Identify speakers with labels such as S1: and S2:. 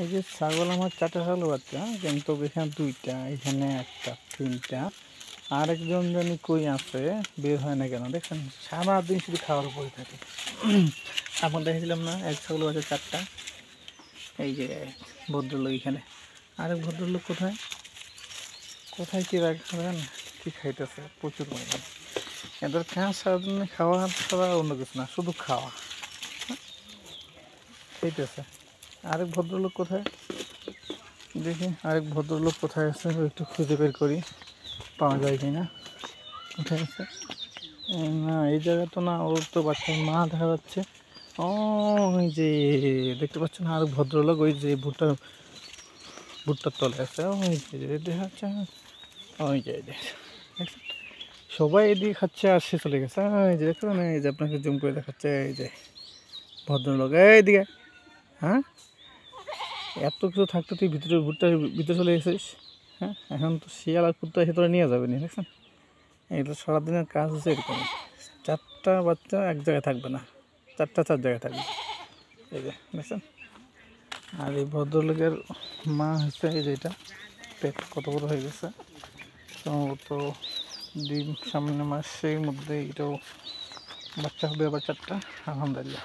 S1: এই যে ছাগল আমার 4টা ছাগল বাচ্চা, কিন্তু এখানে 2টা, এখানে 1টা, 3টা। আরেকজন জানি কই আছে, বের হয় না কেন দেখেন, সারাদিন শুধু খাওয়ার উপরে থাকে। আপনার দেখেছিলাম না এক ছাগল বাচ্চা 4টা। এই যে ভদ্রলোক এখানে, আরেক ভদ্রলোক কোথায় কোথায় কি রাখবেন, কি খাইতেছে প্রচুর পরিমাণ। এদের কাজ সারাদিন খাওয়া ছাড়া অন্য কিছু না, শুধু খাওয়া খাইতেছে। আরেক ভদ্রলোক কোথায় দেখি, আরেক ভদ্রলোক কোথায় আছে একটু খুঁজে বের করি, পাওয়া যায় কি না। কোথায় আছে? না এই জায়গা তো না, ওর তো বাচ্চার মা দেখা যাচ্ছে। ও ওই যে দেখতে পাচ্ছেন আরেক ভদ্রলোক, ওই যে ভুট্টার তলে আছে, ওই যে দেখা যাচ্ছে। ওই যে দেখছেন, সবাই এদিকে খাচ্ছে আর সে চলে গেছে। এই যে দেখুন, এই যে আপনাকে জুম করে দেখাচ্ছে, এই যে ভদ্রলোক এইদিকে। হ্যাঁ, এত কিছু থাকতে তুই ভিতরে ভুট্টার ভিতরে চলে গেছিস। হ্যাঁ, এখন তো শিয়াল আর কুত্তা এসে তোরা নিয়ে যাবে নি, দেখছেন। এগুলো সারাদিনের কাজ হচ্ছে এরকম, 4টা বাচ্চা এক জায়গায় থাকবে না, 4টা 4 জায়গায় থাকবে। এই যে দেখছেন। আর এই ভদ্রলোকের মা হচ্ছে এই যে এটা, পেট কত বড় হয়ে গেছে সম্ভবত, ডিম সামনে মাসের মধ্যে এটাও বাচ্চা হবে আবার 4টা। আলহামদুলিল্লাহ।